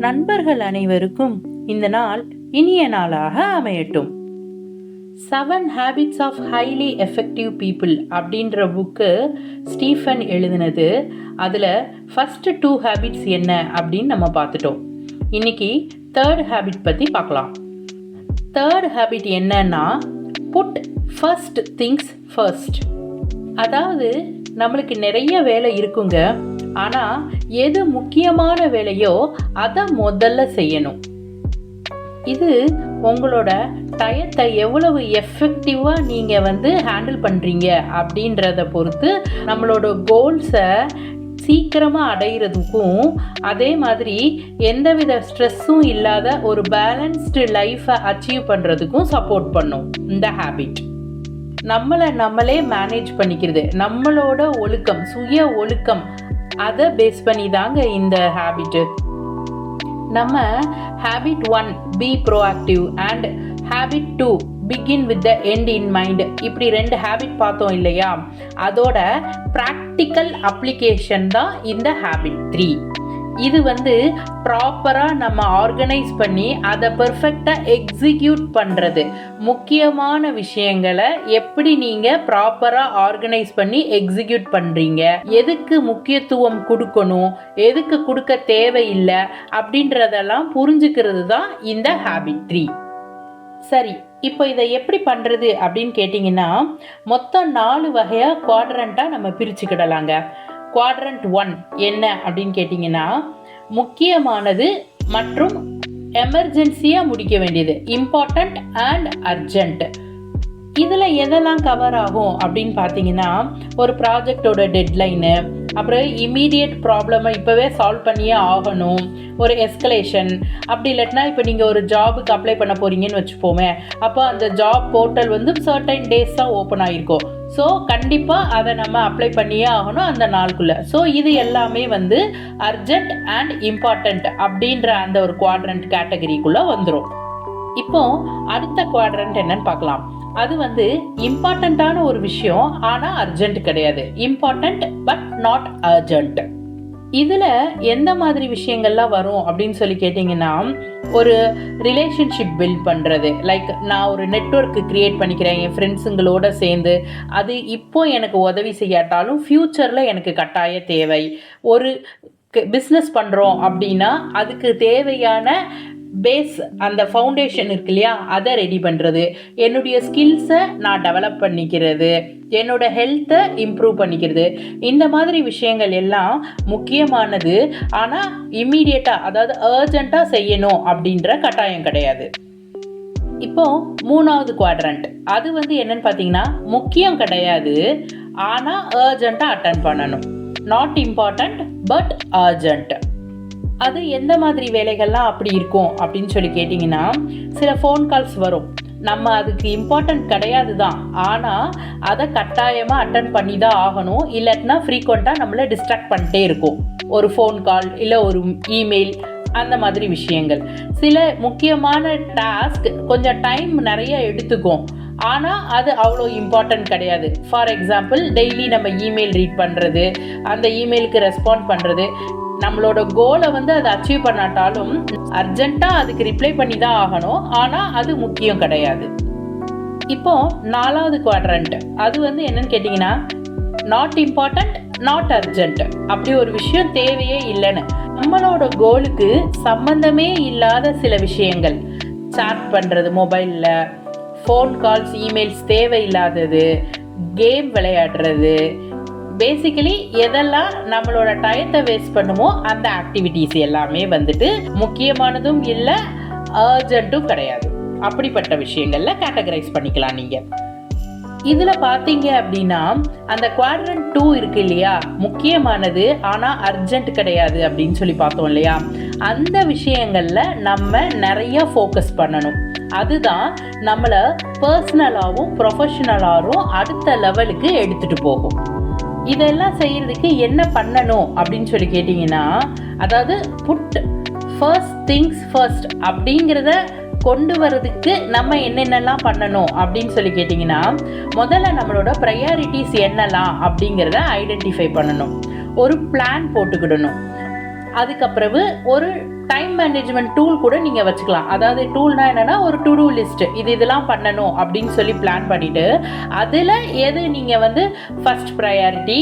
நண்பர்கள் அனைவருக்கும் இந்த நாள் இனிய நாளாக அமையட்டும். 7 Habits of Highly Effective People அப்படின்ற புக்கு ஸ்டீஃபன் எழுதினது. அதில் ஃபர்ஸ்ட் 2 ஹேபிட்ஸ் என்ன அப்படின்னு நம்ம பார்த்துட்டோம். இன்னைக்கு 3rd ஹேபிட் பற்றி பார்க்கலாம். 3rd ஹேபிட் என்னன்னா புட் ஃபர்ஸ்ட் திங்ஸ் ஃபர்ஸ்ட். அதாவது நம்மளுக்கு நிறைய வேலை இருக்குங்க, ஆனால் எது முக்கியமான வேலையோ அதை முதல்ல செய்யணும். இது உங்களோட டயத்தை எவ்வளவு எஃபெக்டிவாக நீங்கள் ஹேண்டில் பண்ணுறீங்க அப்படின்றத பொறுத்து நம்மளோட கோல்ஸை சீக்கிரமாக அடைகிறதுக்கும், அதே மாதிரி எந்தவித ஸ்ட்ரெஸ்ஸும் இல்லாத ஒரு பேலன்ஸ்டு லைஃப்பை அச்சீவ் பண்ணுறதுக்கும் சப்போர்ட் பண்ணும் இந்த ஹேபிட். நம்மளே மேனேஜ் பண்ணிக்கிறது, நம்மளோட ஒழுக்கம், சுய ஒழுக்கம், அதை பேஸ் பண்ணி தாங்க இந்த ஹேபிட்டு. நம்ம habit 1 B proactive and habit 2 begin with the end in mind, இப்படி 2 ஹேபிட் பார்த்தோம் இல்லையா? அதோட ப்ராக்டிக்கல் அப்ளிகேஷன் தான் இந்த ஹேபிட் 3. இது ப்ராப்பராக நம்ம ஆர்கனைஸ் பண்ணி அதை பெர்ஃபெக்டாக எக்ஸிக்யூட் பண்ணுறது. முக்கியமான விஷயங்களை எப்படி நீங்கள் ப்ராப்பராக ஆர்கனைஸ் பண்ணி எக்ஸிக்யூட் பண்ணுறீங்க, எதுக்கு முக்கியத்துவம் கொடுக்கணும், எதுக்கு கொடுக்க தேவையில்லை அப்படின்றதெல்லாம் புரிஞ்சுக்கிறது தான் இந்த ஹேபிட் 3. சரி, இப்போ இதை எப்படி பண்ணுறது அப்படின்னு கேட்டிங்கன்னா, மொத்தம் 4 வகையாக குவாட்ரண்ட்டாக நம்ம பிரிச்சுக்கிடலாங்க. குவாட்ரண்ட் 1 என்ன அப்படின்னு கேட்டிங்கன்னா, முக்கியமானது மற்றும் எமர்ஜென்சியாக முடிக்க வேண்டியது, இம்பார்ட்டண்ட் அண்ட் அர்ஜென்ட். இதில் எதெல்லாம் கவர் ஆகும் அப்படின்னு பார்த்தீங்கன்னா, ஒரு ப்ராஜெக்டோட டெட்லைனு, அப்புறம் இமீடியட் ப்ராப்ளமை இப்போவே சால்வ் பண்ணியே ஆகணும், ஒரு எஸ்கலேஷன். அப்படி இல்லைன்னா இப்போ நீங்கள் ஒரு ஜாபுக்கு அப்ளை பண்ண போகிறீங்கன்னு வச்சுப்போமே, அப்போ அந்த ஜாப் போர்ட்டல் சர்டைன் டேஸ் தான் ஓப்பன் ஆகிருக்கும். ஸோ கண்டிப்பாக அதை நம்ம அப்ளை பண்ணியே ஆகணும் அந்த நாளுக்குள்ளே. ஸோ இது எல்லாமே அர்ஜென்ட் அண்ட் இம்பார்ட்டண்ட் அப்படின்ற அந்த ஒரு குவாட்ரண்ட் கேட்டகரிக்குள்ளே வந்துடும். இப்போ அடுத்த குவாட்ரண்ட் என்னன்னு பார்க்கலாம். அது இம்பார்ட்டண்ட்டான ஒரு விஷயம், ஆனால் அர்ஜென்ட் கிடையாது. Important but not urgent. இதில் எந்த மாதிரி விஷயங்கள்லாம் வரும் அப்படின்னு சொல்லி கேட்டிங்கன்னா, ஒரு ரிலேஷன்ஷிப் பில்ட் பண்ணுறது. லைக் நான் ஒரு நெட்வொர்க்கு க்ரியேட் பண்ணிக்கிறேன் என் ஃப்ரெண்ட்ஸுங்களோட சேர்ந்து, அது இப்போ எனக்கு உதவி செய்யாட்டாலும் ஃப்யூச்சரில் எனக்கு கட்டாய தேவை. ஒரு பிஸ்னஸ் பண்ணுறோம் அப்படின்னா அதுக்கு தேவையான பேஸ், அந்த ஃபவுண்டேஷன் இருக்கு இல்லையா, அதை ரெடி பண்ணுறது, என்னுடைய ஸ்கில்ஸை நான் டெவலப் பண்ணிக்கிறது, என்னோட ஹெல்த்தை இம்ப்ரூவ் பண்ணிக்கிறது, இந்த மாதிரி விஷயங்கள் எல்லாம் முக்கியமானது. ஆனால் இம்மீடியட்டாக, அதாவது அர்ஜெண்ட்டாக செய்யணும் அப்படின்ற கட்டாயம் கிடையாது. இப்போ 3வது குவாட்ரண்ட், அது என்னன்னு பார்த்தீங்கன்னா, முக்கியம் கிடையாது, ஆனால் அர்ஜெண்ட்டாக அட்டெண்ட் பண்ணணும். Not important but urgent. அது எந்த மாதிரி வேலைகள்லாம் அப்படி இருக்கும் அப்படின்னு சொல்லி கேட்டிங்கன்னா, சில ஃபோன் கால்ஸ் வரும், நம்ம அதுக்கு இம்பார்ட்டன்ட் கிடையாது தான், ஆனால் அதை கட்டாயமாக அட்டன் பண்ணி தான் ஆகணும். இல்லாட்டினா ஃப்ரீக்வெண்ட்டாக நம்மளை டிஸ்ட்ராக்ட் பண்ணிட்டே இருக்கும். ஒரு ஃபோன் கால் இல்லை ஒரு இமெயில், அந்த மாதிரி விஷயங்கள். சில முக்கியமான டாஸ்க் கொஞ்சம் டைம் நிறைய எடுத்துக்கும், ஆனால் அது அவ்வளோ இம்பார்ட்டன்ட் கிடையாது. ஃபார் எக்ஸாம்பிள், டெய்லி நம்ம இமெயில் ரீட் பண்ணுறது, அந்த இமெயிலுக்கு ரெஸ்பாண்ட் பண்ணுறது, நம்மளோட கோலை அதை அச்சீவ் பண்ணாட்டாலும் அர்ஜென்ட்டாக அதுக்கு ரிப்ளை பண்ணி தான் ஆகணும், ஆனால் அது முக்கியம் கிடையாது. இப்போ 4வது குவாட்ரண்ட், அது என்னன்னு கேட்டிங்கன்னா, நாட் இம்பார்ட்டண்ட் நாட் அர்ஜென்ட். அப்படி ஒரு விஷயம் தேவையே இல்லைன்னு, நம்மளோட கோலுக்கு சம்பந்தமே இல்லாத சில விஷயங்கள், சாட் பண்ணுறது மொபைலில், ஃபோன் கால்ஸ், இமெயில்ஸ் தேவையில்லாதது, கேம் விளையாடுறது, பேசிக்கலி எதெல்லாம் நம்மளோட டயத்தை வேஸ்ட் பண்ணுமோ அந்த ஆக்டிவிட்டீஸ் எல்லாமே முக்கியமானதும் இல்லை, அர்ஜென்ட்டும் கிடையாது. அப்படிப்பட்ட விஷயங்கள்ல கேட்டகரைஸ் பண்ணிக்கலாம் நீங்கள். இதில் பார்த்தீங்க அப்படின்னா, அந்த குவாட்ரண்ட் 2 இருக்கு இல்லையா, முக்கியமானது ஆனால் அர்ஜென்ட் கிடையாது அப்படின்னு சொல்லி பார்த்தோம் இல்லையா, அந்த விஷயங்களில் நம்ம நிறைய ஃபோக்கஸ் பண்ணணும். அதுதான் நம்மளை பர்சனலாகவும் ப்ரொஃபஷனலாகவும் அடுத்த லெவலுக்கு எடுத்துகிட்டு போகும். இதெல்லாம் செய்யறதுக்கு என்ன பண்ணணும் அப்படின்னு சொல்லி கேட்டிங்கன்னா, அதாவது புட் ஃபர்ஸ்ட் திங்ஸ் ஃபர்ஸ்ட் அப்படிங்கிறத கொண்டு வரதுக்கு நம்ம என்னென்னலாம் பண்ணணும் அப்படின்னு சொல்லி கேட்டிங்கன்னா, முதல்ல நம்மளோட ப்ரையாரிட்டிஸ் என்னலாம் அப்படிங்கிறத ஐடென்டிஃபை பண்ணணும். ஒரு பிளான் போட்டுக்கிடணும். அதுக்கப்புறவு ஒரு டைம் மேனேஜ்மெண்ட் டூல் கூட நீங்கள் வச்சுக்கலாம். அதாவது டூல்னா என்னென்னா ஒரு டு டூ லிஸ்ட், இதெல்லாம் பண்ணணும் அப்படின்னு சொல்லி பிளான் பண்ணிவிட்டு அதில் எது நீங்கள் வந்து ஃபர்ஸ்ட் ப்ரையாரிட்டி,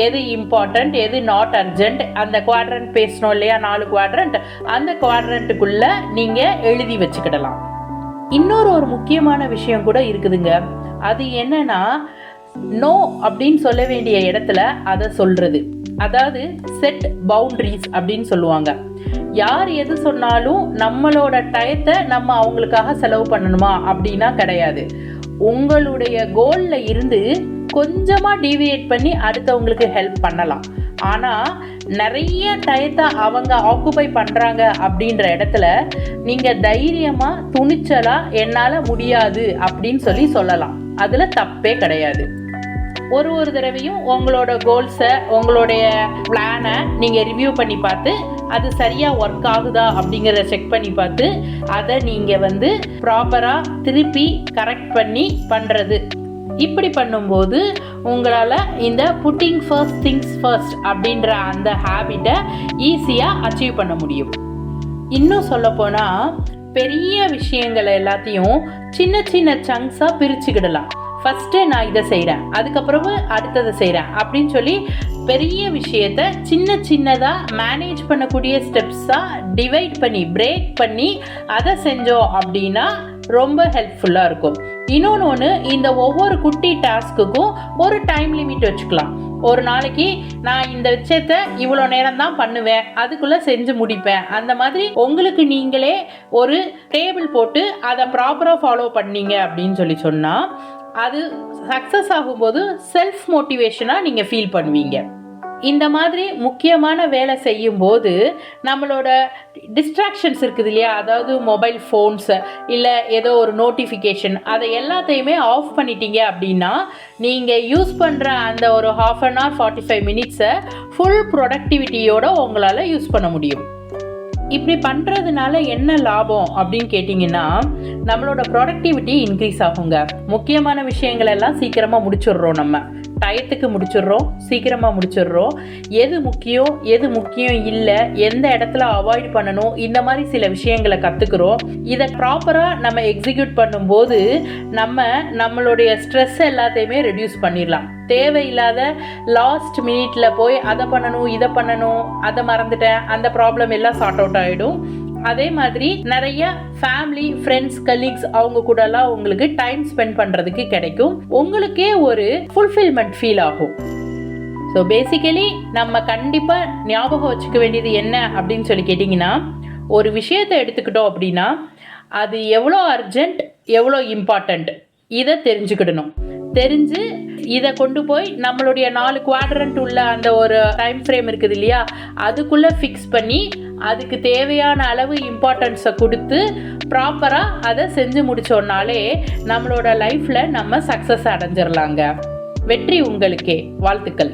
எது இம்பார்ட்டண்ட், எது நாட் அர்ஜென்ட், அந்த குவாட்ரண்ட் பேசணும் இல்லையா, 4 குவாட்ரண்ட், அந்த குவாட்ரண்ட்டுக்குள்ளே நீங்கள் எழுதி வச்சுக்கிடலாம். இன்னொரு முக்கியமான விஷயம் கூட இருக்குதுங்க. அது என்னன்னா நோ அப்படின்னு சொல்ல வேண்டிய இடத்துல அதை சொல்றது. அதாவது செட் பவுண்டரிஸ் அப்படின்னு சொல்லுவாங்க. யார் எது சொன்னாலும் நம்மளோட டயத்தை நம்ம அவங்களுக்காக செலவு பண்ணணுமா அப்படின்னா கிடையாது. உங்களுடைய கோல்ல இருந்து கொஞ்சமாக டீவியேட் பண்ணி அடுத்தவங்களுக்கு ஹெல்ப் பண்ணலாம். ஆனால் நிறைய டயத்தை அவங்க ஆக்குபை பண்ணுறாங்க அப்படின்ற இடத்துல நீங்கள் தைரியமாக துணிச்சலாக என்னால் முடியாது அப்படின்னு சொல்லலாம். அதில் தப்பே கிடையாது. ஒரு தடவையும் உங்களோட கோல்ஸை, உங்களுடைய பிளானை நீங்கள் ரிவ்யூ பண்ணி பார்த்து அது சரியாக ஒர்க் ஆகுதா அப்படிங்கிறத செக் பண்ணி பார்த்து அதை நீங்கள் வந்து ப்ராப்பராக திருப்பி கரெக்ட் பண்ணி பண்ணுறது. இப்படி பண்ணும்போது உங்களால் இந்த புட்டிங் ஃபர்ஸ்ட் திங்ஸ் ஃபர்ஸ்ட் அப்படின்ற அந்த ஹேபிட்டை ஈஸியாக அச்சீவ் பண்ண முடியும். இன்னும் சொல்லப்போனால் பெரிய விஷயங்களை எல்லாத்தையும் சின்ன சின்ன சங்க்ஸாக பிரிச்சுக்கிடலாம். ஃபஸ்ட்டு நான் இதை செய்கிறேன், அதுக்கப்புறமா அடுத்ததை செய்கிறேன் அப்படின்னு சொல்லி பெரிய விஷயத்தை சின்னதாக மேனேஜ் பண்ணக்கூடிய ஸ்டெப்ஸாக டிவைட் பண்ணி பிரேக் பண்ணி அதை செஞ்சோம் அப்படின்னா ரொம்ப ஹெல்ப்ஃபுல்லாக இருக்கும். இன்னொன்று, இந்த ஒவ்வொரு குட்டி டாஸ்க்குக்கும் ஒரு டைம் லிமிட் வச்சுக்கலாம். ஒரு நாளைக்கு நான் இந்த விஷயத்தை இவ்வளோ நேரம் தான் பண்ணுவேன், அதுக்குள்ளே செஞ்சு முடிப்பேன். அந்த மாதிரி உங்களுக்கு நீங்களே ஒரு டேபிள் போட்டு அதை ப்ராப்பராக ஃபாலோ பண்ணீங்க அப்படின்னு சொன்னால் அது சக்ஸஸ் ஆகும்போது செல்ஃப் மோட்டிவேஷனாக நீங்கள் ஃபீல் பண்ணுவீங்க. இந்த மாதிரி முக்கியமான வேலை செய்யும்போது நம்மளோட டிஸ்ட்ராக்ஷன்ஸ் இருக்குது இல்லையா, அதாவது மொபைல் ஃபோன்ஸ் இல்லை ஏதோ ஒரு நோட்டிஃபிகேஷன், அதை எல்லாத்தையுமே ஆஃப் பண்ணிட்டீங்க அப்படின்னா நீங்கள் யூஸ் பண்ணுற அந்த ஒரு 1/2 hour 45 minutes ஃபுல் ப்ரொடக்டிவிட்டியோடு உங்களால் யூஸ் பண்ண முடியும். இப்படி பண்ணுறதுனால என்ன லாபம் அப்படின்னு கேட்டிங்கன்னா நம்மளோட ப்ரொடக்டிவிட்டி இன்க்ரீஸ் ஆகுங்க. முக்கியமான விஷயங்கள் எல்லாம் சீக்கிரமாக முடிச்சிடுறோம், நம்ம டயத்துக்கு முடிச்சிடுறோம், சீக்கிரமாக முடிச்சிடுறோம். எது முக்கியம் இல்லை, எந்த இடத்துல அவாய்ட் பண்ணணும், இந்த மாதிரி சில விஷயங்களை கற்றுக்குறோம். இதை ப்ராப்பராக நம்ம எக்ஸிக்யூட் பண்ணும்போது நம்மளுடைய ஸ்ட்ரெஸ் எல்லாத்தையுமே ரெடியூஸ் பண்ணிடலாம். தேவையில்லாத லாஸ்ட் மினிட்ல போய் அதை பண்ணணும், இதை பண்ணணும், அதை மறந்துட்டேன், அந்த ப்ராப்ளம் எல்லாம் சார்ட் அவுட் ஆகிடும். அதே மாதிரி நிறைய ஃபேமிலி, ஃப்ரெண்ட்ஸ், கலீக்ஸ் அவங்க கூடலாம் உங்களுக்கு டைம் ஸ்பெண்ட் பண்ணுறதுக்கு கிடைக்கும். உங்களுக்கே ஒரு ஃபுல்ஃபில்மெண்ட் ஃபீல் ஆகும். ஸோ பேசிக்கலி நம்ம கண்டிப்பாக ஞாபகம் வச்சுக்க வேண்டியது என்ன அப்படின்னு கேட்டிங்கன்னா, ஒரு விஷயத்தை எடுத்துக்கிட்டோம் அப்படின்னா அது எவ்வளோ அர்ஜென்ட், எவ்வளோ இம்பார்ட்டண்ட் இதை தெரிஞ்சுக்கிடணும். தெரிஞ்சு இதை கொண்டு போய் நம்மளுடைய 4 குவாட்ரண்ட் உள்ள அந்த ஒரு டைம் ஃப்ரேம் இருக்குது இல்லையா, அதுக்குள்ளே ஃபிக்ஸ் பண்ணி அதுக்கு தேவையான அளவு இம்பார்ட்டன்ஸை கொடுத்து ப்ராப்பராக அதை செஞ்சு முடித்தோன்னாலே நம்மளோட லைஃப்பில் நம்ம சக்ஸஸ் அடைஞ்சிடலாங்க. வெற்றி உங்களுக்கே. வாழ்த்துக்கள்.